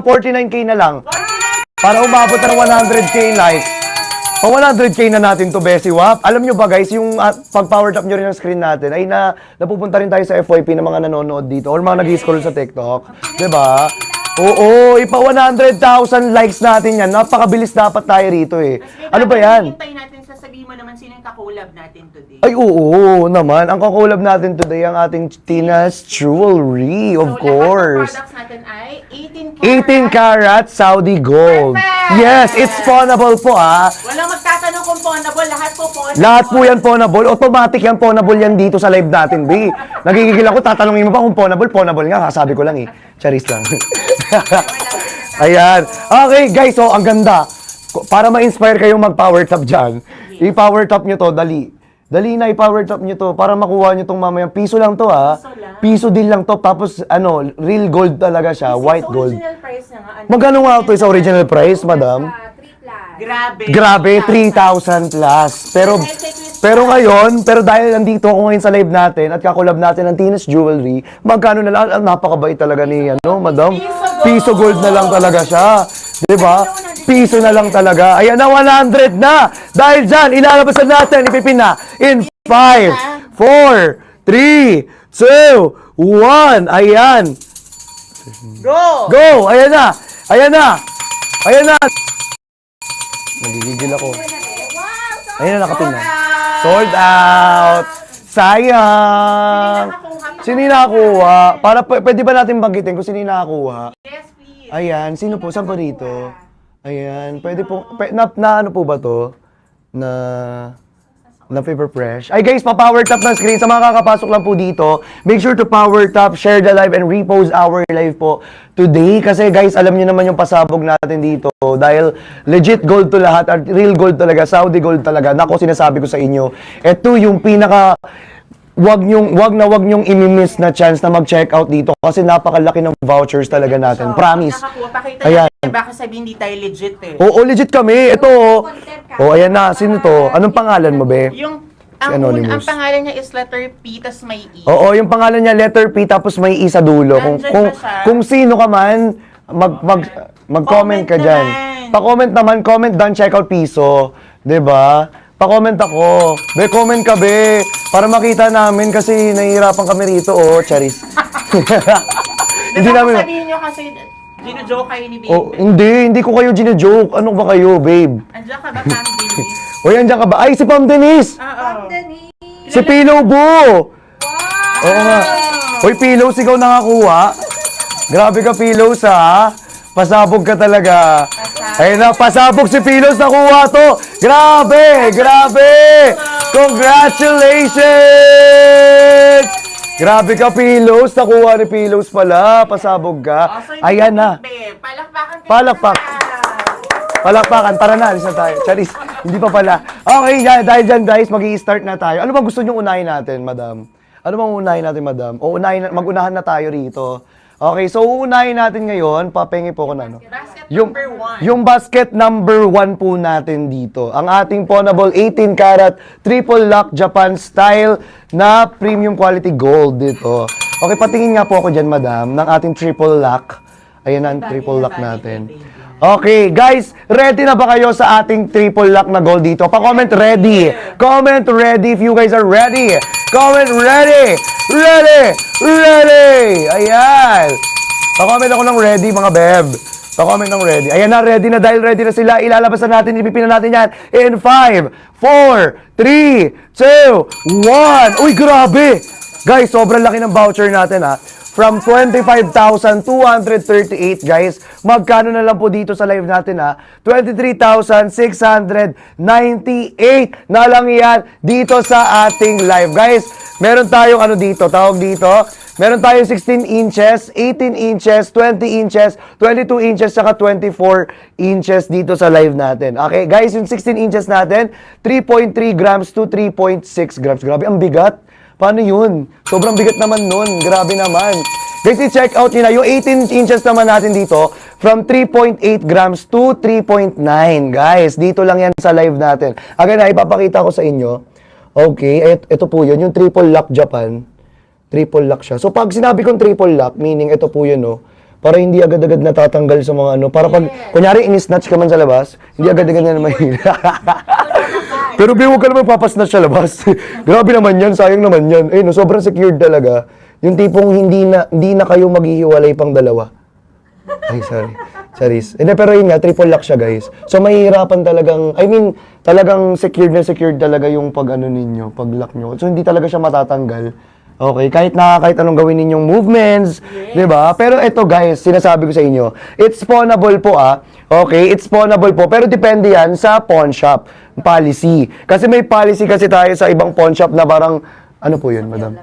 49K na lang. Para umabot ng 100K likes. Pang 100K na natin to, Bessie Wap. Alam nyo ba guys, yung pag-power tap nyo rin ang screen natin, ay napupunta rin tayo sa FYP ng mga nanonood dito or mga nag-scroll sa TikTok. Diba? Oo, ipa 100,000 likes natin yan. Napakabilis dapat tayo rito eh. Ano ba yan? Hintay natin, sasabihin mo naman sino yung kakulab natin today. Ay, oo naman. Ang kakulab natin today ang ating Tina's Jewelry, of course. Lahat ng products natin ay 18 karat Saudi gold. Perfect! Yes, it's pawnable po Walang magtatanong kung pawnable, lahat po pawnable. Lahat po yan pawnable. Automatic yan pawnable yan dito sa live natin, B. Nagigigil ako, tatanungin mo pa kung pawnable. Pawnable nga, sabi ko lang eh. Charis lang. Ayan. Okay, guys, so ang ganda. Para ma-inspire kayong mag-power tap dyan, i-power tap nyo to, dali. Dali na, i-power tap nyo to para makuha nyo tong mamayang piso lang to, Piso din lang to, tapos real gold talaga siya, white gold. Original price na nga. Magkano nga ito sa original price, madam? Grabe. 3,000 plus. Pero ngayon, dahil nandito ako ngayon sa live natin at kakulab natin ng Tina's Jewelry, magkano na lang? Napakabait talaga ni, madam? Piso gold na lang talaga siya. Diba? Piso na lang talaga. Ayan na, 100 na! Dahil dyan, ilalabasan natin, ipipin na. In 5, 4, 3, 2, 1. Ayan. Go! Go! Ayan na! Ayan na! Ayan na! Nagigigil ako. Ayan na, nakapin na. Sold out! Sayang! Sino yung nakakuha? Para pwede ba natin banggitin kung sino yung nakakuha? Yes, please. Ayan, sino po? Saan po dito? Ayan, pwede po, na ano po ba to? Na paper fresh. Ay guys, pa-power tap ng screen. Sa mga kakapasok lang po dito, make sure to power tap, share the live, and repost our live po today. Kasi guys, alam niyo naman yung pasabog natin dito. Dahil legit gold to lahat, at real gold talaga, Saudi gold talaga. Nako, sinasabi ko sa inyo, ito yung pinaka... Wag nyong imi-miss na chance na mag-check out dito kasi napakalaki ng vouchers talaga natin. Promise. Pakita Ayan. natin, baka sabihin hindi tayo legit eh. Oo, legit kami. Ito. Oh, ayan na. Sino to? Anong pangalan mo, be? Yung, Si ang Anonymous. pangalan niya is letter P, tas may E. Oo, yung pangalan niya letter P tapos may I sa dulo. Nandyan ba siya? Kung sino ka man, mag-comment ka Comment diyan. naman. Pa-comment naman, comment down, check out piso, 'di ba? Pa-comment ako. Be, comment ka, be. Para makita namin kasi nahihirapan kami rito, oh, charis. Hindi namin... Sabihin niyo kasi, gino-joke kayo ni baby. Oh, hindi ko kayo gine-joke. Ano ba kayo, babe? Andiyan ka ba, Pam Denise? O, yan dyan ka ba? Ay, si Pam Denise! Oo. Si Pillow Boo! Oo nga. Hoy, Pillows, ikaw nakakuha. Grabe ka, Pillows, ha? Pasabog ka talaga. Ayun na, pasabog si Pillows, nakuha to. Grabe! Grabe! Congratulations! Grabe ka, Pillows. Nakuha ni Pillows pala. Pasabog ka. Ayan na. Palakpakan kayo. Palakpak. Palakpakan. Tara na, alis na tayo. Charis, hindi pa pala. Okay, dahil dyan guys, mag-i-start na tayo. Ano ba gusto nyo unahin natin, madam? Ano bang unahin natin, madam? O mag-unahan na tayo rito. Okay, so uunahin natin ngayon, papengi po ko na, no? Basket Yung, number 1. yung basket number 1 po natin dito. Ang ating pawnable 18 karat triple lock Japan style na premium quality gold dito. Okay, patingin nga po ako dyan, madam, ng ating triple lock. Ayan na ang triple lock natin. Okay, guys, ready na ba kayo sa ating triple lock na gold dito? Pa-comment ready. Comment ready if you guys are ready. Comment ready. Ready. Ready. Ayan. Pa-comment ako ng ready, mga beb. Pa-comment ng ready. Ayan na, ready na. Dahil ready na sila, ilalabas na natin, ipipin na natin yan in 5, 4, 3, 2, 1. Uy, grabe. Guys, sobrang laki ng voucher natin, ha. From 25,238, guys. Magkano na lang po dito sa live natin, ha? 23,698 na lang yan dito sa ating live. Guys, meron tayong ano dito, tawag dito. Meron tayong 16 inches, 18 inches, 20 inches, 22 inches, saka 24 inches dito sa live natin. Okay, guys, yung 16 inches natin, 3.3 grams to 3.6 grams. Grabe, ang bigat. Paano yun? Sobrang bigat naman nun. Grabe naman. Guys, i-check out nyo na. Yung 18 inches naman natin dito, from 3.8 grams to 3.9. Guys, dito lang yan sa live natin. Again na, ipapakita ko sa inyo. Okay, ito po yun. Yung triple lock Japan. Triple lock siya. So, pag sinabi kong triple lock, meaning ito po yun, no? Para hindi agad-agad natatanggal sa mga ano. Para pag, kunyari, in-snatch ka man sa labas, hindi agad-agad na mahira. Pero huwag ka naman papasnatch sa labas. Grabe naman yan, sayang naman yan. No, sobrang secured talaga. Yung tipong hindi na kayo maghihiwalay pang dalawa. Ay, sorry. Hindi, pero yun nga, triple lock siya, guys. So, mahihirapan talagang, talagang secured na secured talaga yung pag-ano ninyo, pag-lock nyo. So, hindi talaga siya matatanggal. Okay, kahit anong gawin ninyong movements, 'di ba? Pero ito guys, sinasabi ko sa inyo, it's pawnable po Okay, it's pawnable po, pero depende 'yan sa pawn shop policy. Kasi may policy kasi tayo sa ibang pawn shop na parang ano po 'yun, madam?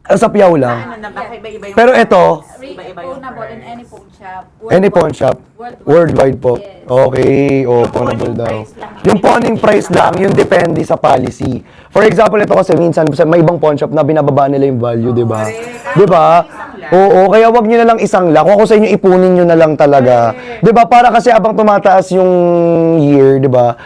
Sapyaw lang. Ano na ba? Iba-iba yung Pero ito, iba-iba yung Pawnable in any pawn shop. any pawn shop, worldwide po. Okay, pawnable daw. Yung pawning price lang, yung depende sa policy. For example, ito kasi minsan may ibang pawn shop na binababa nila yung value, di ba? Di ba? Oo, kaya wag nyo na lang isang lakh. Kung ako sa inyo, ipunin nyo na lang talaga. Di ba? Para kasi abang tumataas yung year, di ba?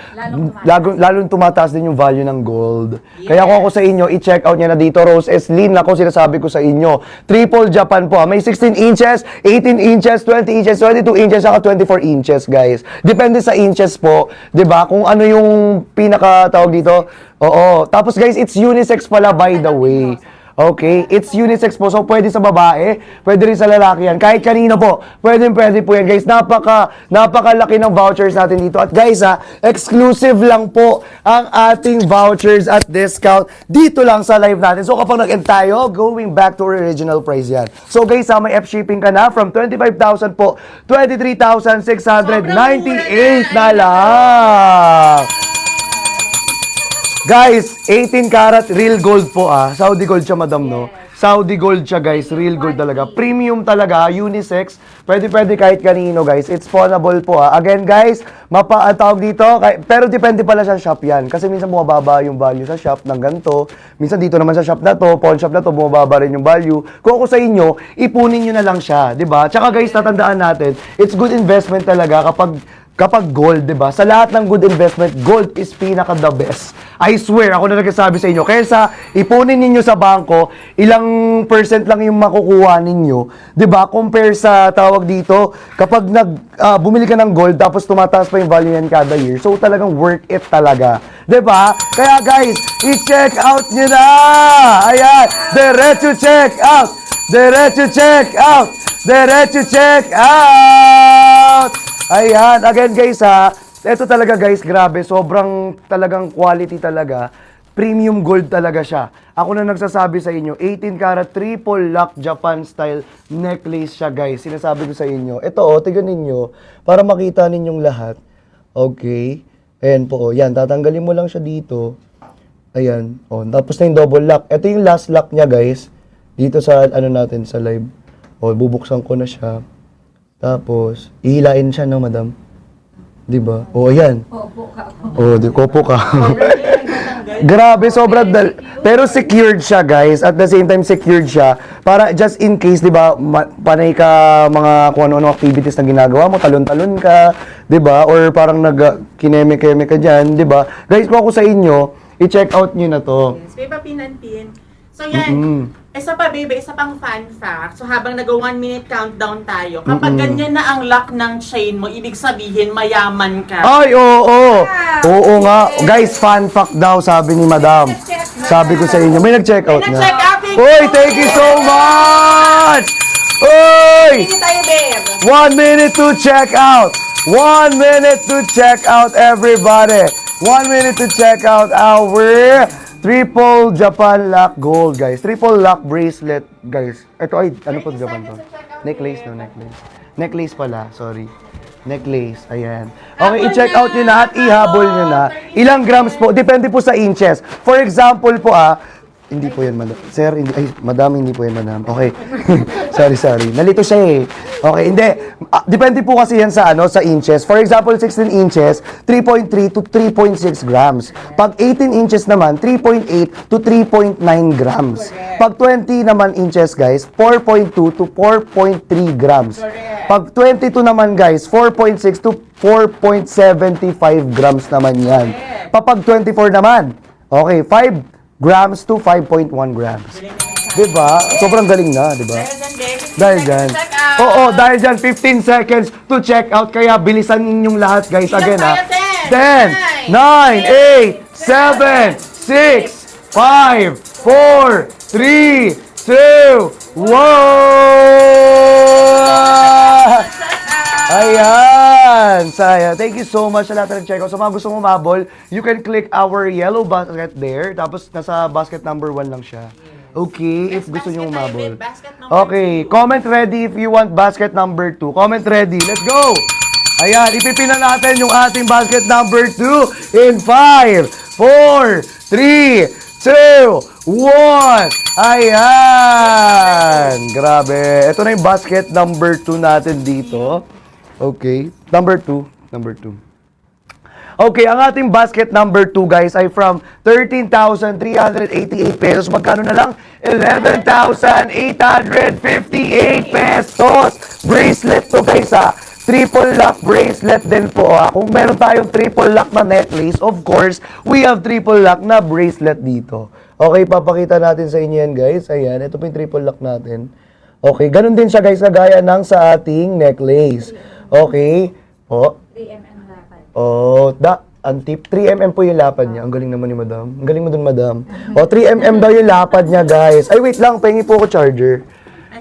Lalong tumataas din yung value ng gold. Kaya kung ako sa inyo, i-check out nyo na dito, Rose S. Lin, ako sinasabi ko sa inyo. Triple Japan po. May 16 inches, 18 inches, 20 inches, 22 inches, saka 24 inches, guys. Depende sa inches po, di ba? Kung ano yung pinaka-tawag dito. Oo. Tapos guys, it's unisex pala, by the way. Okay? It's unisex po. So, pwede sa babae, pwede rin sa lalaki yan. Kahit kanino po. Pwede po yan, guys. Napakalaki ng vouchers natin dito. At guys, exclusive lang po ang ating vouchers at discount dito lang sa live natin. So, kapag nag-end tayo, going back to original price yan. So, guys, may F-shipping ka na from 25,000 po, 23,698 na lang. Guys, 18 karat real gold po Saudi gold siya, madam, no? Saudi gold siya, guys. Real gold talaga. Premium talaga, unisex. Pwede kahit kanino, guys. It's pawnable po Again, guys, tawag dito. Pero depende pala sa shop yan. Kasi minsan bumababa yung value sa shop ng ganito. Minsan dito naman sa shop na to, pawn shop na to, bumababa rin yung value. Kung ako sa inyo, ipunin nyo na lang siya. Diba? Tsaka, guys, tatandaan natin, it's good investment talaga kapag gold, 'di ba? Sa lahat ng good investment, gold is pinaka the best. I swear, ako na nagsasabi sa inyo, kaysa ipunin ninyo sa bangko, ilang percent lang yung makukuha ninyo, 'di ba? Compare sa tawag dito, kapag bumili ka ng gold tapos tumataas pa yung value niyan kada year. So talagang worth it talaga. 'Di ba? Kaya guys, i-check out niyo na. Ayan, diretso check out. Diretso check out. Diretso check out. Ayan, again guys ito talaga guys, grabe, sobrang talagang quality talaga. Premium gold talaga siya. Ako na nagsasabi sa inyo, 18 karat triple lock Japan style necklace siya, guys. Sinasabi ko sa inyo. Ito tignan ninyo para makita ninyong lahat. Okay. Ayan po yan, tatanggalin mo lang siya dito. Ayan, tapos na yung double lock. Ito yung last lock niya, guys. Dito sa natin sa live. Bubuksan ko na siya. Tapos, ihilain siya, no, madam? Di ba? Ayan. Opo ka. Kopo ka. Grabe, sobrang pero secured siya, guys. At the same time, secured siya. Para just in case, di ba, panay ka kung ano-ano activities na ginagawa mo, talon-talon ka, di ba? Or parang kineme-keme ka dyan, di ba? Guys, kung ako sa inyo, i-check out nyo na to. Yes, may papinantin. So yan, isa pa baby, isa pang fun fact. So habang nag-1 minute countdown tayo, kapag ganyan na ang lock ng chain mo, ibig sabihin mayaman ka. Ay, oo. Oo nga. Guys, fun fact daw, sabi ni madam. Sabi ko sa inyo, may nag-check out na. Nag-check out. Uy, thank you so much! Uy! Hindi tayo, babe. 1 minute to check out. 1 minute to check out, everybody. 1 minute to check out our triple Japan lock gold, guys. Triple lock bracelet, guys. Ito ay, ano po Japan to? Necklace, no? Necklace. Necklace pala, sorry. Necklace, ayan. Okay, i-check out nyo na at ihabol nyo na. Ilang grams po, depende po sa inches. For example po, hindi po yan, madam. Sir, madam, hindi po yan, madam. Okay. sorry. Nalito siya eh. Okay, hindi. Depende po kasi yan sa inches. For example, 16 inches, 3.3 to 3.6 grams. Pag 18 inches naman, 3.8 to 3.9 grams. Pag 20 naman inches, guys, 4.2 to 4.3 grams. Pag 22 naman, guys, 4.6 to 4.75 grams naman yan. Pag 24 naman, okay, 5 grams to 5.1 grams. Diba? Sobrang galing na, diba? Dahil dyan. Check out. Oo, dahil dyan, 15 seconds to check out. Kaya bilisan ninyong lahat, guys. Again, ha. 10, 9, 8, 7, 6, 5, 4, 3, 2, 1! Ayan! Saya. Thank you so much sa lahat ng check out. Sa mga gusto mong umabol, you can click our yellow basket there. Tapos, nasa basket number 1 lang siya. Okay, if gusto nyo umabol. Okay, comment ready if you want basket number 2. Comment ready. Let's go! Ayan, ipipina natin yung ating basket number 2 in 5, 4, 3, 2, 1. Ayan! Grabe. Ito na yung basket number 2 natin dito. Okay. Number 2. Okay, ang ating basket number 2, guys, ay from 13,388 pesos. Magkano na lang? 11,858 pesos. Bracelet to, guys, ha. Triple lock bracelet din po. Kung meron tayong triple lock na necklace, of course, we have triple lock na bracelet dito. Okay, papakita natin sa inyo yan, guys. Ayan, ito po yung triple lock natin. Okay, ganun din siya, guys, kagaya ng sa ating necklace. Okay, po. 3mm lapad. Oh, ang tip, 3mm po yung lapad niya. Ang galing naman ni madam. Ang galing mo dun, madam. Oh, 3mm daw yung lapad niya, guys. Ay, wait lang, pahingi po ako charger.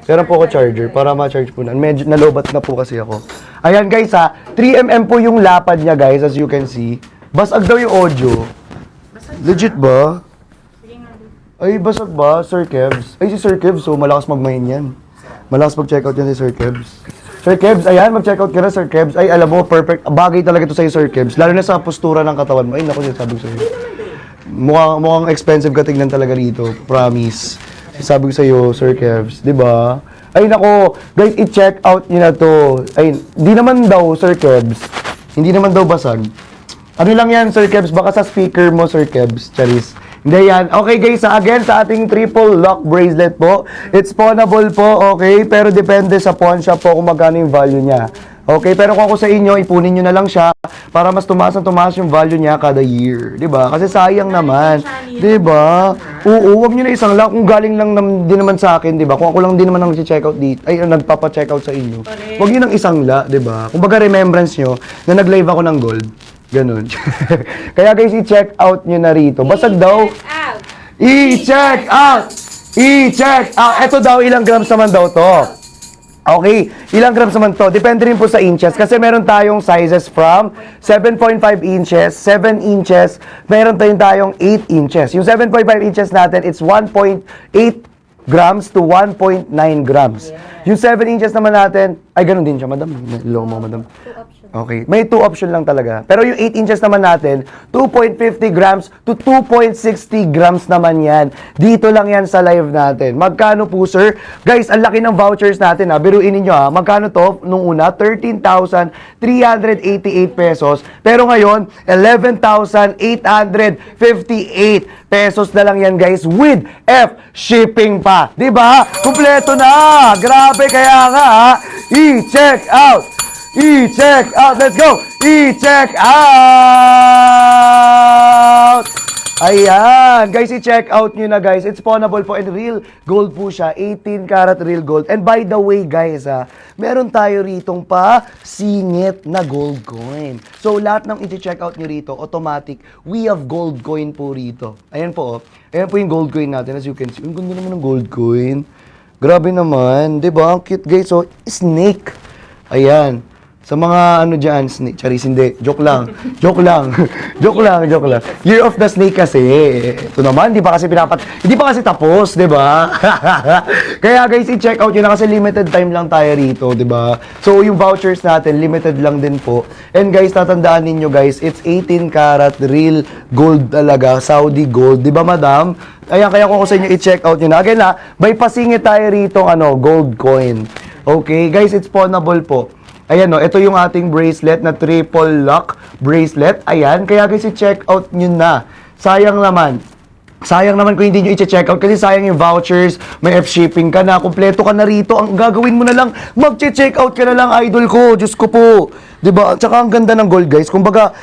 Meron po ako charger para ma-charge po na. Medyo nalobat na po kasi ako. Ayan, guys, ha. 3mm po yung lapad niya, guys, as you can see. Basag daw yung audio. Legit ba? Ay, basag ba, Sir Kebs? Ay, si Sir Kebs, so malakas mag-mine yan. Malakas mag-checkout yan si Sir Kebs. Sir Kebs, ayan, mag-checkout ka na, Sir Kebs. Ay, alam mo, perfect. Bagay talaga ito sa'yo, Sir Kebs. Lalo na sa postura ng katawan mo. Ay, naku, sabi ko sa'yo. Mukhang expensive ka tingnan talaga rito. Promise. Sabi ko sa'yo, Sir Kebs. Diba? Ay, naku. Guys, i-check out nyo na to. Ay, di naman daw, Sir Kebs. Hindi naman daw basag. Ano lang yan, Sir Kebs? Baka sa speaker mo, Sir Kebs. Charis. Hindi yan. Okay guys, again sa ating triple lock bracelet po, it's pawnable po, okay? Pero depende sa pawn shop po kung magkano yung value niya. Okay, pero kung ako sa inyo, ipunin nyo na lang siya para mas tumaas yung value niya kada year. 'Di ba? Kasi sayang naman. 'Di ba? Oo, wag niyo na isang lang kung galing lang din naman sa akin, 'di ba? Kung ako lang din naman ang check out dito, ay nagpapa-check out sa inyo. Wag niyo nang isang 'di ba? Kung baga remembrance nyo na nag-live ako ng gold. Ganun. Kaya guys, i-check out nyo na rito. Basag daw. I-check out! I-check out! Ito daw, ilang grams naman daw to. Okay, ilang grams naman to? Depende rin po sa inches. Kasi meron tayong sizes from 7.5 inches, 7 inches, meron tayong 8 inches. Yung 7.5 inches natin, it's 1.8 grams to 1.9 grams. Yung 7 inches naman natin, ay ganun din siya, madam. Low mo, madam. Okay, may 2 option lang talaga. Pero yung 8 inches naman natin, 2.50 grams to 2.60 grams naman yan. Dito lang yan sa live natin. Magkano po, sir? Guys, ang laki ng vouchers natin, ha. Biruin ninyo, ha. Magkano to? Nung una, 13,388 pesos. Pero ngayon, 11,858 pesos na lang yan, guys, with F shipping pa. Diba? Kumpleto na! Grabe, kaya nga, ha. I-check out! I-check out! Let's go! I-check out! Ayan! Guys, i-check out nyo na, guys. It's pawnable po and real gold po siya. 18 karat real gold. And by the way, guys, meron tayo ritong pa-singit na gold coin. So, lahat ng i-check out nyo rito, automatic, we have gold coin po rito. Ayan po, oh. Ayan po yung gold coin natin, as you can see. Ang ganda naman ng gold coin. Grabe naman. Diba? Ang cute, guys. So, snake. Ayan. Sa mga ano dyan, snake, charis, hindi. Joke lang. Joke lang. Joke lang. Year of the snake kasi. Ito naman, hindi pa kasi tapos, di ba? Kaya guys, i-check out yun na kasi limited time lang tayo rito, di ba? So, yung vouchers natin, limited lang din po. And guys, tatandaan ninyo guys, it's 18 karat real gold talaga, Saudi gold. Di ba, madam? Ayan, kaya kung sa inyo i-check out yun na. Again may pasingit tayo rito, gold coin. Okay, guys, it's pawnable po. Ayan, no, ito yung ating bracelet na triple lock bracelet. Ayan, kaya guys, i-check out nyo na. Sayang naman. Sayang naman kung hindi nyo i-check out kasi sayang yung vouchers, may F-shipping ka na, kumpleto ka na rito. Ang gagawin mo na lang, mag-check out ka na lang, idol ko. Diyos ko po. 'Di ba? Tsaka ang ganda ng gold, guys. Kumbaga,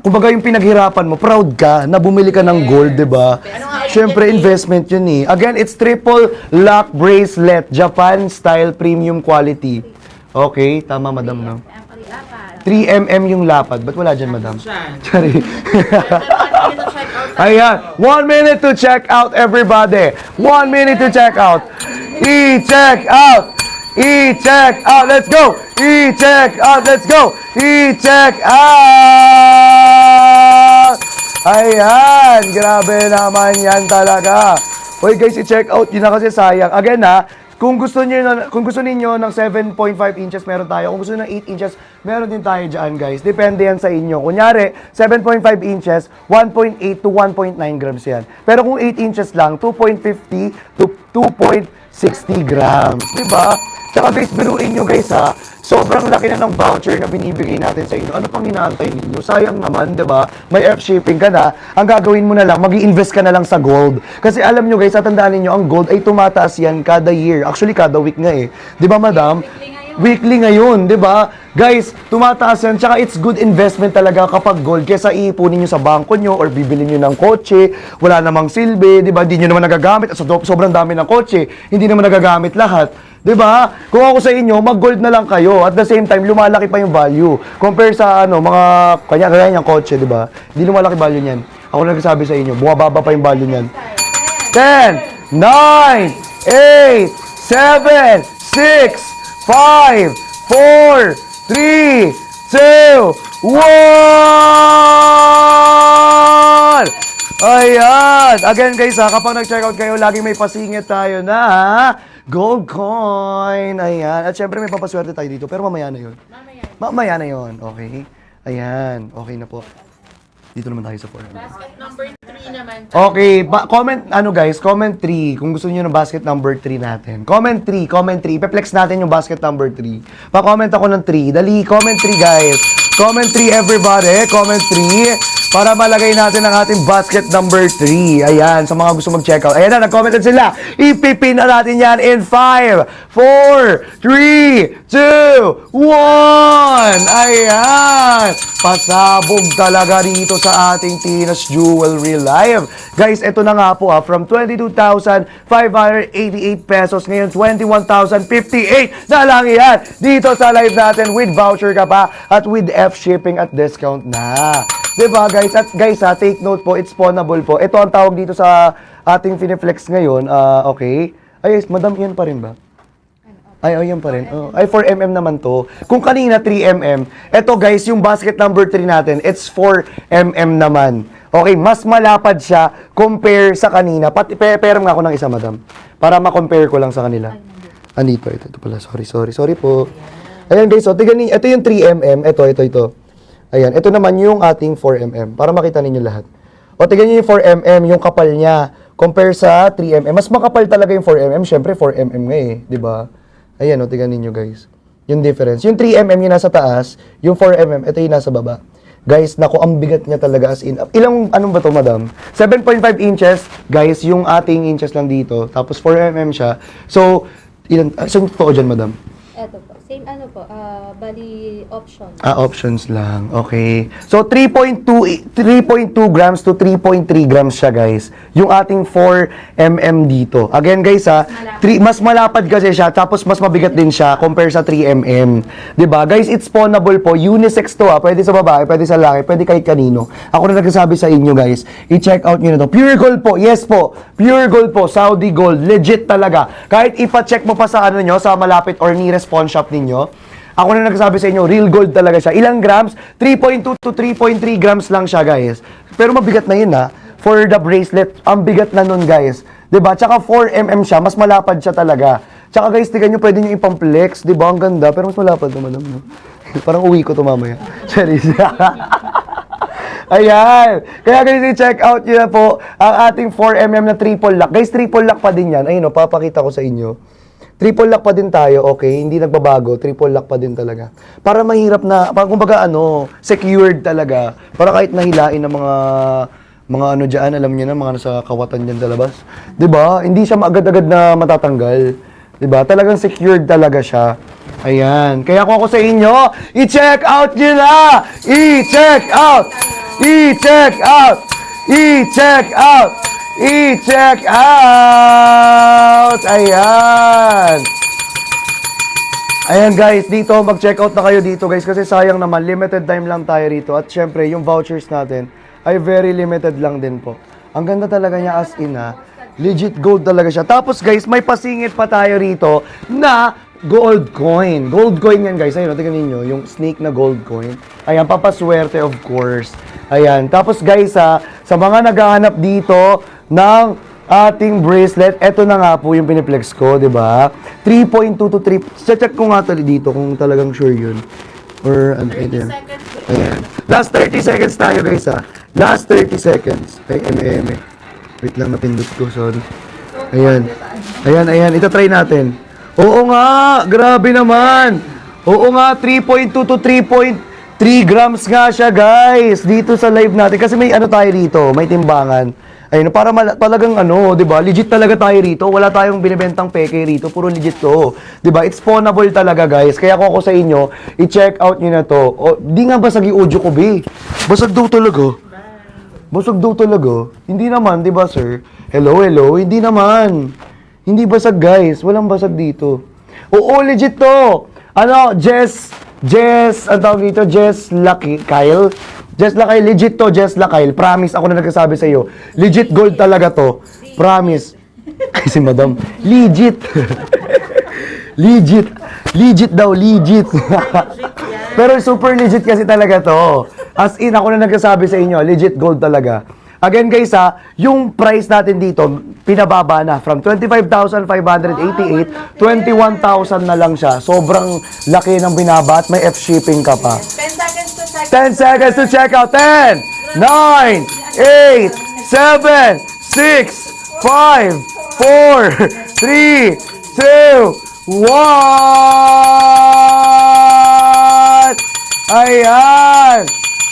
kumbaga yung pinaghirapan mo, proud ka na bumili ka ng gold, 'di ba? Syempre investment 'yun eh. Again, it's triple lock bracelet, Japan style premium quality. Okay, tama madam, no? 3mm yung lapad. Ba't wala dyan, madam? Diyan. Sorry. Pero 1 1 minute to check out tayo. minute to check out, everybody. 1 minute to check out. E-check out. E-check out. Let's go. E-check out. Let's go. E-check out. Ayan. Grabe naman yan talaga. Hoy guys, i-check out. Yun na kasi sayang. Again ha, kung gusto niyo ng 7.5 inches, meron tayo. Kung gusto niyo ng 8 inches, meron din tayo dyan, guys. Depende yan sa inyo. Kunyari, 7.5 inches, 1.8 to 1.9 grams yan. Pero kung 8 inches lang, 2.50 to 2.60 grams. Diba? Tsaka guys, biruin nyo guys ha. Sobrang laki na ng voucher na binibigay natin sa inyo. Ano pang inaantay ninyo? Sayang naman, di ba? May F-shipping ka na. Ang gagawin mo na lang, mag-i-invest ka na lang sa gold. Kasi alam nyo guys, tatandaan ninyo, ang gold ay tumataas yan kada year. Actually, kada week nga eh. Di ba, madam? Weekly ngayon, di ba? Guys, tumataas yan. Tsaka it's good investment talaga kapag gold. Kesa iipunin nyo sa bangko nyo or bibili nyo ng kotse. Wala namang silbi, di ba? Hindi nyo naman nagagamit. Sobrang dami ng kotse. Hindi naman nagagamit lahat. 'Di ba? Kung ako sa inyo, mag-gold na lang kayo. At the same time, lumalaki pa yung value. Compare sa mga kanya yung kotse, 'di ba? Hindi lumalaki value niyan. Ako nagsasabi sa inyo, bumababa pa yung value niyan. 10, 9, 8, 7, 6, 5, 4, 3, 2, 1! Ayan! Again guys ha, kapag nag-check out kayo, lagi may pasingit tayo na gold coin. Ayan. At syempre may papaswerte tayo dito. Pero mamaya na yun. Mamaya na yun. Okay. Ayan. Okay na po. Dito naman tayo sa 4. Basket number 3 naman. Okay. Comment, guys, comment 3. Kung gusto niyo ng basket number 3 natin. Comment 3. Ipe-flex natin yung basket number 3. Pa-comment ako ng 3. Dali, comment 3 guys. Comment 3 everybody. Comment 3. Para malagay natin ang ating basket number 3. Ayan, sa mga gusto mag-check out. Ayan na, nag-comment na sila. Ipipin na natin yan in 5, 4, 3, 2, 1. Ayan. Pasabog talaga rito sa ating Tina's Jewelry Live. Guys, ito na nga po from 22,588 pesos, ngayon 21,058 na lang yan. Dito sa live natin with voucher ka pa at with F-shipping at discount na. Diba guys? At guys take note po, it's pawnable po. Ito ang tawag dito sa ating Fineflex ngayon. Okay. Ay, madam, yan pa rin ba? Ay, yan pa rin. Ay, 4mm naman to. Kung kanina 3mm, ito guys, yung basket number 3 natin, it's 4mm naman. Okay, mas malapad siya compare sa kanina. Pero nga ako ng isa, madam. Para ma-compare ko lang sa kanila. Andito, ito pala. Sorry po. Ayan guys, so tignan niyo, ito yung 3mm, ito. Ayan, ito naman yung ating 4mm, para makita ninyo lahat. O, tignan nyo yung 4mm, yung kapal niya, compare sa 3mm. Mas makapal talaga yung 4mm, syempre 4mm nga eh, di ba? Ayan, o, tignan ninyo guys. Yung difference. Yung 3mm yung nasa taas, yung 4mm, ito yung nasa baba. Guys, naku, ang bigat niya talaga as in. Anong ba to, madam? 7.5 inches, guys, yung ating inches lang dito. Tapos 4mm siya. So, saan to dyan, madam? Eto po. Same bali options. Options lang. Okay. So, 3.2 grams to 3.3 grams siya, guys. Yung ating 4mm dito. Again, guys, mas malapad kasi siya, tapos mas mabigat din siya compare sa 3mm. 'Di ba? Guys, it's pawnable po. Unisex to, Pwede sa babae, pwede sa lalaki, pwede kahit kanino. Ako na nagsasabi sa inyo, guys. I-check out niyo na to. Pure gold po. Yes po. Pure gold po. Saudi gold. Legit talaga. Kahit ipa-check mo pa sa sa malapit or nearest pawn shop ninyo, ako na nagsasabi sa inyo, real gold talaga siya. Ilang grams? 3.2 to 3.3 grams lang siya, guys. Pero mabigat na yun, For the bracelet, ang bigat na nun, guys. 'Di ba? Tsaka 4mm siya, mas malapad siya talaga. Tsaka guys, tignan nyo, pwede nyo ipang-flex. 'Di ba? Ang ganda, pero mas malapad naman, no? Parang uwi ko to mamaya. Charis. Ayan. Kaya guys, i-check out nyo na po ang ating 4mm na triple lock. Guys, triple lock pa din yan. Ayun, papakita ko sa inyo. Triple lock pa din tayo, okay? Hindi nagbabago. Triple lock pa din talaga. Para mahirap na, kumbaga secured talaga. Para kahit nahilain ng mga ano dyan, alam niyo na, mga nasa kawatan dyan sa labas. 'Di ba? Hindi siya agad-agad na matatanggal. 'Di ba? Talagang secured talaga siya. Ayan. Kaya kung ako sa inyo, i-check out nyo na! I-check out! I-check out! I-check out! I-check out! Ayan! Ayan guys, dito, mag-check out na kayo dito guys kasi sayang naman, limited time lang tayo rito. At syempre, yung vouchers natin ay very limited lang din po. Ang ganda talaga niya as in ha. Legit gold talaga siya. Tapos guys, may pasingit pa tayo rito na gold coin. Gold coin yan guys. Ayun, tingnan niyo yung snake na gold coin. Ayan, papaswerte of course. Ayan. Tapos guys ha, sa mga naghahanap dito ng ating bracelet, eto na nga po yung piniplex ko, di ba? 3.2 to 3. Check ko nga tali dito kung talagang sure yun. Or, 30 seconds. ayan. Last 30 seconds tayo guys ha. Last 30 seconds. Ay, wait lang, napindot ko, sorry. Ayan. Ayan. Ito try natin. Oo nga, grabe naman. Oo nga, 3.2 to 3.3 grams nga siya, guys. Dito sa live natin. Kasi may ano tayo dito, may timbangan. Ayun, para talagang ano, 'di ba? Legit talaga tayo rito. Wala tayong binebentang peke rito, puro legit 'to. 'Di ba? It's pawnable talaga, guys. Kaya kung ako sa inyo, i-check out niyo na 'to. O, di nga basag yung audio ko, be. Basag daw talaga. Basag daw talaga. Hindi naman, 'di ba, sir? Hello, hindi naman. Hindi basag, guys. Walang basag dito. Oo, legit 'to. Ano, ang tawag dito, Jess Lucky, Kyle. Jess Lakay, legit to, Jess Lakay. Promise, ako na nagsasabi sa iyo. Legit gold talaga to. Promise. Ay, si madam. Legit. Legit daw, legit. Pero super legit kasi talaga to. As in, ako na nagsasabi sa inyo, legit gold talaga. Again guys ha, yung price natin dito, pinababa na from 25,588, 21,000 na lang siya. Sobrang laki ng binaba at may F-shipping ka pa. 10 seconds to check. 10 seconds to check out. 10, 9, 8, 7, 6, 5, 4, 3, 2, 1! Ayan!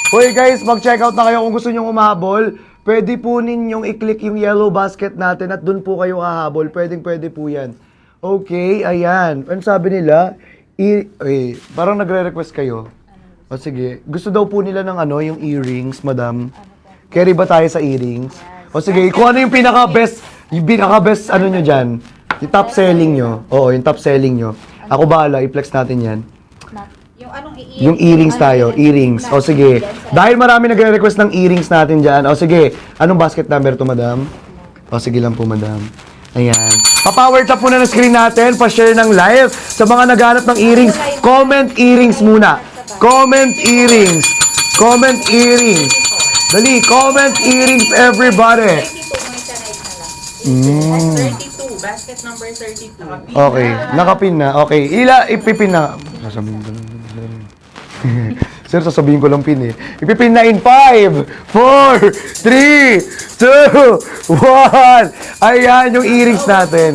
Hoy guys, mag-check out na kayo kung gusto nyo umahabol. Pwede po ninyong i-click yung yellow basket natin at dun po kayo hahabol. Pwede po yan. Okay, ayan. Ano sabi nila? Parang nagre-request kayo. O sige, gusto daw po nila ng ano, yung earrings, madam. Carry ba tayo sa earrings? O sige, kung ano yung pinaka-best ano nyo dyan? Yung top selling nyo. Oo, yung top selling nyo. Ako bahala, i-flex natin yan. Yung anong Yung earrings tayo, earrings. O sige, dahil marami nagre-request ng earrings natin dyan. O sige, anong basket number to, madam? O sige lang po, madam. Ayan. Pa-power tap muna ng screen natin, pa-share ng live. Sa mga naghanap ng earrings, comment earrings muna. Comment earrings. Comment earrings. Dali, comment earrings, everybody. 32, basket number 32. Okay, nakapin na. Okay, ipipin na. Sasabihin ko lang. Sir, sasabihin ko lang pin eh. Ipipin na in 5, 4, 3, 2, 1. Ayan yung earrings natin.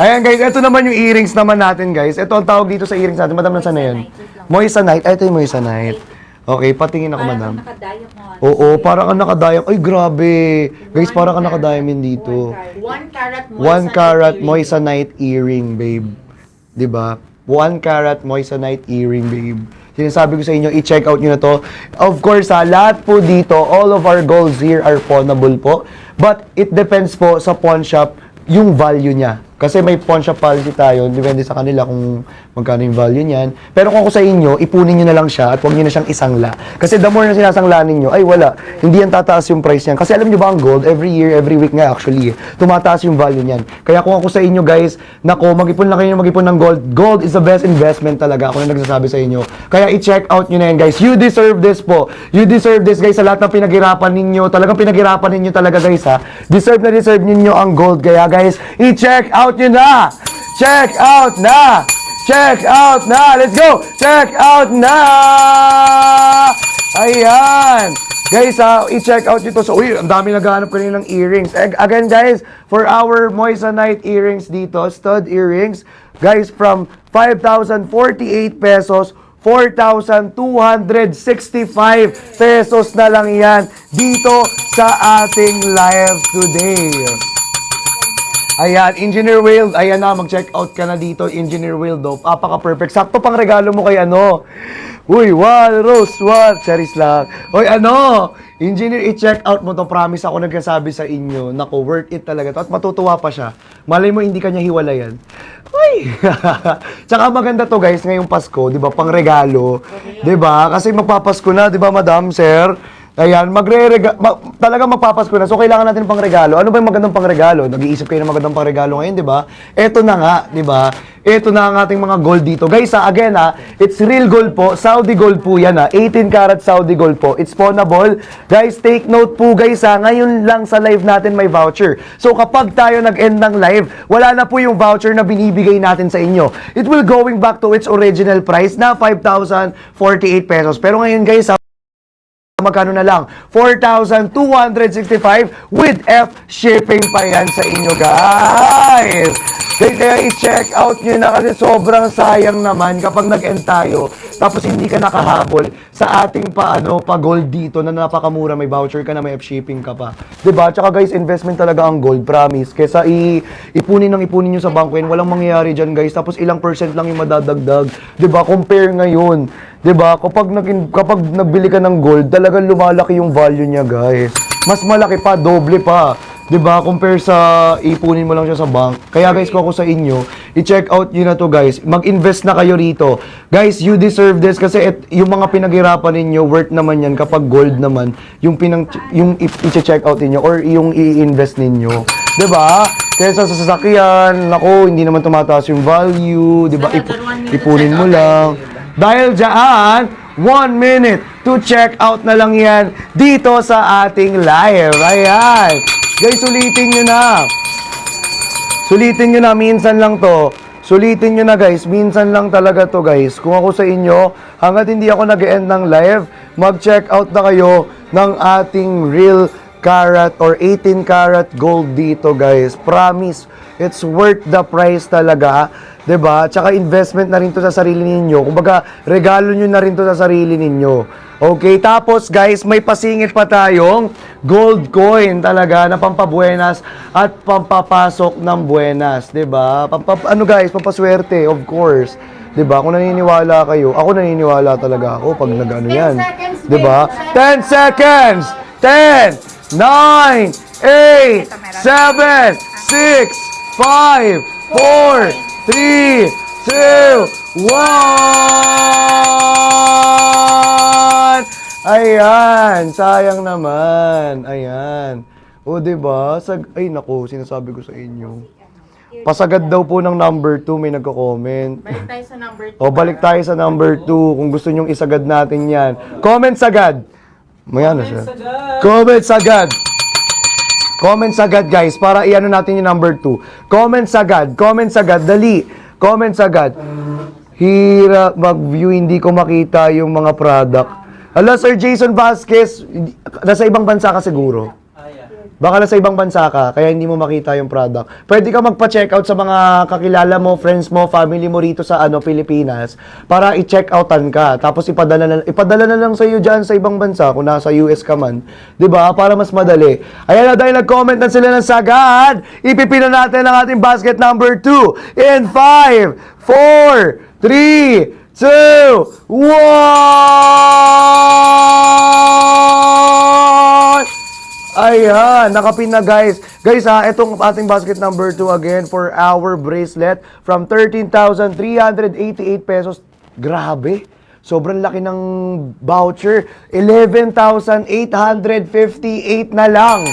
Ayan guys, ito naman yung earrings naman natin guys. Ito ang tawag dito sa earrings natin. Madam, nasa na yan? Moissanite. Ito yung Moissanite. Okay, patingin ako, madam. Oo, parang ang nakadayam. Ay, grabe. Guys, parang ang nakadiamond dito. 1 carat 1 carat Moissanite earring, babe. 'Di ba? 1 carat Moissanite earring, babe. Sinasabi ko sa inyo, i-check out nyo na to. Of course, lahat po dito, all of our golds here are pawnable po. But it depends po sa pawn shop yung value niya. Kasi may pawn shop policy tayo, depende sa kanila kung magkano yung value niyan. Pero kung ako sa inyo, ipunin nyo na lang siya at huwag nyo na siyang isangla. Kasi the more na sinasangla ninyo, ay wala, hindi yan tataas yung price niyan. Kasi alam nyo ba ang gold, every year, every week nga actually, tumataas yung value niyan. Kaya kung ako sa inyo guys, nako, mag-ipon lang kayo mag-ipon ng gold. Gold is the best investment talaga, ako na nagsasabi sa inyo. Kaya i-check out nyo na yan guys. You deserve this po. You deserve this guys sa lahat ng pinaghirapan ninyo. Talagang pinaghirapan ninyo talaga guys ha. Deserve ninyo ang gold. Kaya guys, i-check out nyo na! Check out na! Check out na! Let's go! Check out na! Ayan! Guys, i-check out nyo to. So, uy, ang dami naghahanap kanina ng earrings. Again, guys, for our Moissanite earrings dito, stud earrings, guys, from 5,048 pesos, 4,265 pesos na lang yan dito sa ating live today. Ayan, Engineer Will, ayan na, mag-check out ka na dito, Engineer Will, do. Apaka-perfect. Sakto pang regalo mo kay ano. Uy, Walrus, what? Charis lang. Uy, ano? Engineer, i-check out mo to. Promise ako nagkasabi sa inyo. Nako, worth it talaga to. At matutuwa pa siya. Malay mo, hindi kanya hiwalayan. Uy! Tsaka maganda to, guys, ngayong Pasko, di ba? Pang regalo. Di ba? Kasi magpapasko na, di ba, madam, sir? Ayan, talaga magpapasko na. So, kailangan natin pang regalo. Ano ba yung magandang pang regalo? Nag-iisip kayo ng magandang pang regalo ngayon, di ba? Eto na nga, di ba? Eto na ang ating mga gold dito. Guys, again, it's real gold po. Saudi gold po yan, 18 karat Saudi gold po. It's pawnable. Guys, take note po, guys, ngayon lang sa live natin may voucher. So, kapag tayo nag-end ng live, wala na po yung voucher na binibigay natin sa inyo. It will going back to its original price na 5,048 pesos. Pero ngayon, guys, magkano na lang? 4,265 with F shipping pa yan sa inyo, guys. Kaya i-check out nyo na kasi sobrang sayang naman kapag nag-end tayo tapos hindi ka nakahabol sa ating pa-gold dito na napakamura, may voucher ka na, may F shipping ka pa. Diba? Tsaka guys, investment talaga ang gold, promise. Kesa ipunin nyo sa bangko yan, walang mangyayari dyan, guys. Tapos ilang percent lang yung madadagdag. Diba? Compare ngayon. Diba? Kapag nagbili ka ng gold, talagang lumalaki yung value niya, guys. Mas malaki pa, doble pa. Diba? Compare sa ipunin mo lang siya sa bank. Kaya guys, kung ako sa inyo, i-check out nyo na to, guys. Mag-invest na kayo rito. Guys, you deserve this kasi yung mga pinaghirapan ninyo, worth naman yan kapag gold naman, yung i-check out ninyo or yung i-invest ninyo. Diba? Kesa sa sasakyan, nako, hindi naman tumataas yung value. Diba? Ipunin mo lang. Dahil dyan, 1 minute to check out na lang yan dito sa ating live. Ayan. Guys, sulitin nyo na. Sulitin nyo na, minsan lang to. Sulitin nyo na, guys. Minsan lang talaga to, guys. Kung ako sa inyo, hanggat hindi ako nag-end ng live, mag-check out na kayo ng ating real karat or 18 karat gold dito, guys. Promise, it's worth the price talaga. 'Di ba? Tsaka investment na rin to sa sarili ninyo. Kumbaga, regalo nyo na rin to sa sarili ninyo. Okay, tapos guys, may pasingit pa tayong gold coin talaga na pampabuenas at pampapasok ng buenas, 'di ba? Guys, pampaswerte, of course. 'Di ba? Kung naniniwala kayo, ako naniniwala talaga ako pag nag-ano yan. 'Di ba? 10 seconds. 10, 9, 8, 7, 6, 5, 4, 3, 2, 1! Ayan! Sayang naman. Ayan. O, diba? Ay, naku, sinasabi ko sa inyo. Pasagad daw po ng number 2, may nagko-comment. Balik tayo sa number 2. O, balik tayo sa number 2 kung gusto nyong isagad natin yan. Comment sagad! May ano siya? Comment sagad! Comment sagad, guys, para iano natin yung number 2. Comment sagad, dali. Comment sagad. Hirap mag-view, hindi ko makita yung mga product. Hello, Sir Jason Vasquez, nasa ibang bansa ka siguro. Baka nasa ibang bansa ka, kaya hindi mo makita yung product. Pwede ka magpa-check out sa mga kakilala mo, friends mo, family mo rito sa Pilipinas para i-check outan ka. Tapos ipadala na lang sa iyo diyan sa ibang bansa kung nasa US ka man. 'Di ba? Para mas madali. Ayan na, dahil nag-comment na sila ng sagad, ipipina natin ang ating basket number 2 in 5, 4, 3, 2, 1! Ayan, nakapin na, guys. Guys, itong ating basket number 2 again for our bracelet from 13,388 pesos. Grabe. Sobrang laki ng voucher. 11,858 na lang.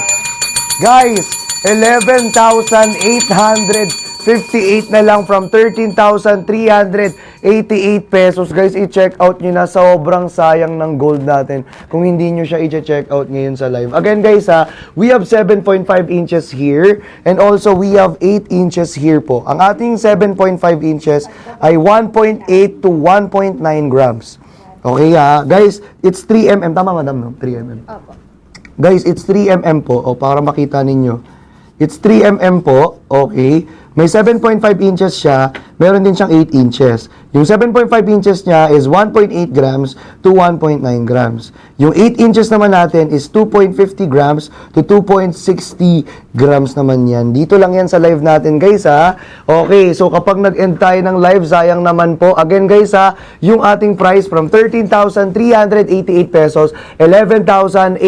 Guys, 11,858 na lang from 13,388 pesos. Guys, i-check out nyo na. Sobrang sayang ng gold natin kung hindi nyo siya i-check out ngayon sa live. Again, guys, we have 7.5 inches here and also we have 8 inches here po. Ang ating 7.5 inches ay 1.8 to 1.9 grams. Okay, guys, it's 3 mm. Tama, madam, no? 3 mm. Opo. Guys, it's 3 mm po. O, para makita ninyo. It's 3 mm po. Okay? May 7.5 inches siya, meron din siyang 8 inches. Yung 7.5 inches niya is 1.8 grams to 1.9 grams. Yung 8 inches naman natin is 2.50 grams to 2.60 grams naman yan. Dito lang yan sa live natin, guys, ha? Okay, so kapag nag-end tayo ng live, sayang naman po. Again, guys, ha, yung ating price from 13,388 pesos, 11,858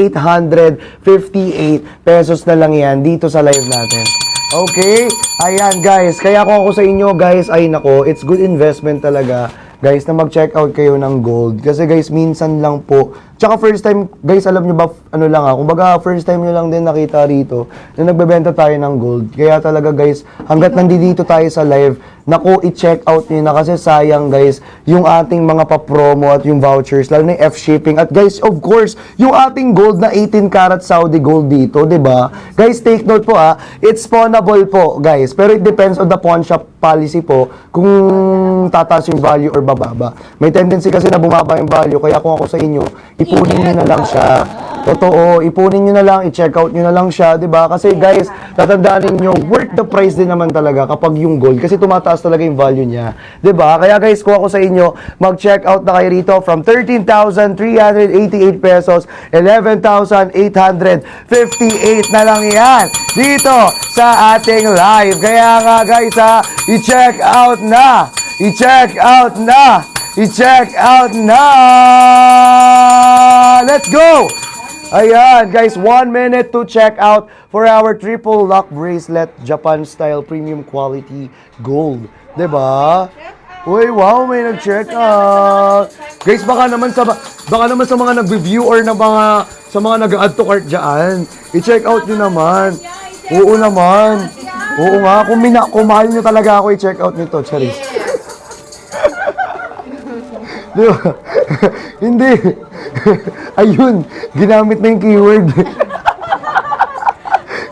pesos na lang yan dito sa live natin. Okay? Ayan, guys. Kaya ako sa inyo, guys, ay nako, it's good investment talaga, guys, na mag-check out kayo ng gold. Kasi, guys, minsan lang po. Tsaka first time, guys, alam nyo ba, ano lang kumbaga first time nyo lang din nakita rito na nagbebenta tayo ng gold. Kaya talaga, guys, hanggat nandito tayo sa live, naku, i-check out nyo na kasi sayang, guys, yung ating mga pa-promo at yung vouchers, lalo na yung F-shipping. At guys, of course, yung ating gold na 18 karat Saudi gold dito, 'di ba? Guys, take note po it's pawnable po, guys. Pero it depends on the pawn shop policy po kung tataas yung value or bababa. May tendency kasi na bumaba yung value, kaya kung ako sa inyo, ipunin nyo na lang siya. Totoo, ipunin nyo na lang, i-check out nyo na lang siya, 'di ba? Kasi guys, tatandaan niyo, worth the price din naman talaga kapag yung gold kasi tumataas talaga yung value niya, 'di ba? Kaya guys, kung ako sa inyo, mag-check out na kayo rito from 13,388 pesos, 11,858 na lang yan dito sa ating live. Kaya nga guys, i-check out na. I-check out na. I-check out na. Let's go! Ayan, guys, 1 minute to check out for our triple lock bracelet, Japan style premium quality gold. 'Di ba? Uy, wow, may nag-check out. Guys, baka naman sa mga nag-review or na sa mga nag-add to cart diyan, i-check out niyo naman. Oo naman. Oo nga, kung mahal niyo talaga ako, i-check out niyo to, Charis. Di ba? Hindi. Ayun, ginamit na yung keyword.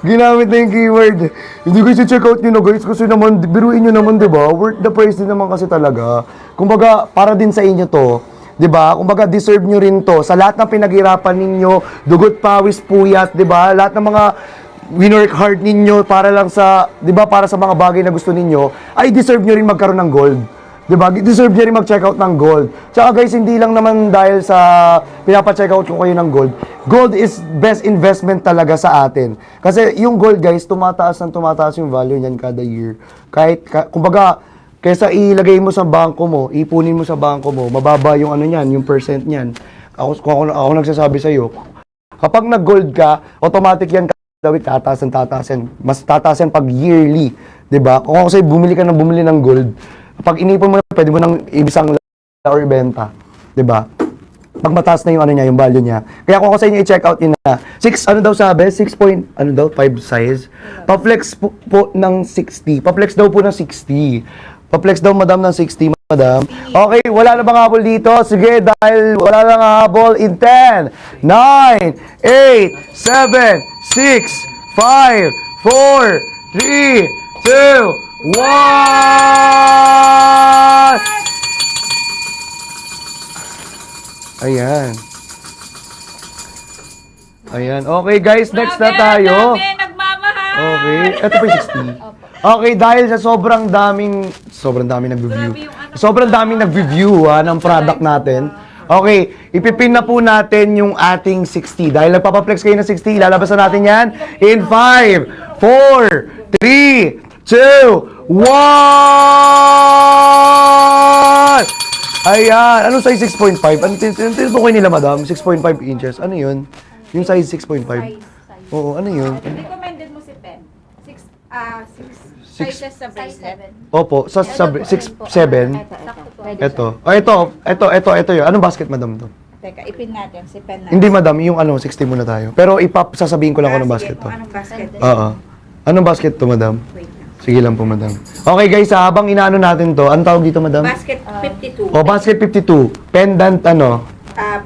Ginamit na yung keyword. Hindi guys, i-check out nyo na guys kasi naman, biruin nyo naman, di ba? Worth the price din naman kasi talaga. Kumbaga, para din sa inyo to. Di ba? Kumbaga, deserve nyo rin to. Sa lahat ng pinaghirapan ninyo, dugot, pawis, puyat, di ba? Lahat ng mga winwork hard ninyo para lang sa, di ba, para sa mga bagay na gusto ninyo, ay deserve nyo rin magkaroon ng gold. Diba? Deserve niya rin mag-check out ng gold. Tsaka guys, hindi lang naman dahil sa pinapa-check out ko kayo ng gold. Gold is best investment talaga sa atin. Kasi yung gold guys, tumataas yung value niyan kada year. Kumbaga, kaysa ilagay mo sa bangko mo, ipunin mo sa bangko mo, mababa yung ano niyan, yung percent niyan. Ako nagsasabi sa iyo, kapag nag-gold ka, automatic yan kada week, tataas yan. Mas tataas yan pag yearly. Diba? Kung ako sa'yo, bumili ng gold, pag inipon mo na, pwede mo nang ibisang or ibenta. 'Di ba? Pag mataas na yung ano niya, yung value niya. Kaya kung ako sa inyo i-check out yun na 6 5 size. Pa-flex po ng 60. Pa-flex daw po ng 60. Pa-flex daw madam ng 60, madam. Okay, wala na bang habol dito? Sige, dahil wala nang habol in 10, 9, 8, 7, 6, 5, 4, 3, 2, 1! Ayan. Ayan. Okay guys, next na tayo. Nagmamahal! Okay. Ito po yung 60. Okay, dahil sa sobrang daming nag-review. Sobrang daming nag-review ng product natin. Okay, ipipin na po natin yung ating 60. Dahil nagpapaplex kayo ng 60, ilalabas na natin yan in 5, 4, 3, 2, 1! Ayan. Anong size 6.5? Ano tinutukoy nila, madam? 6.5 inches. Ano yun? Yung size 6.5? Oo, ano yun? Recommended mo si Pen. Sizes sa bracelet. Opo, sa 6, 7. Ito. Ito yun. Anong basket, madam, to? Teka, ipin natin si Pen na. Hindi, madam. Yung 60 muna tayo. Pero sasabihin ko lang kung anong basket to. Anong basket? Oo. Anong basket to, madam? Wait lang. Sige lang po, madam. Okay, guys, habang inaano natin to, anong tawag dito, madam? Basket 52. O, basket 52. Pendant,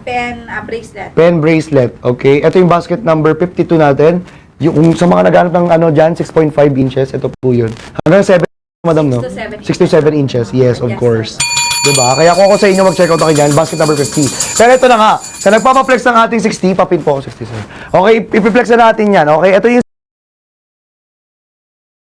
Pen bracelet. pen bracelet. Okay. Ito yung basket number 52 natin. Yung sa mga naghanap ng dyan, 6.5 inches. Ito po yun. Hanggang 7, madam, no? 6 6 to 7 inches. Yes, of Yes, course. Diba? Kaya kung ako sa inyo mag-check out ako dyan, basket number 50. Pero ito na nga. Sa nagpapaplex ng ating 60, papin po ako 67. Okay, ipiplex na natin yan. Okay, ito yung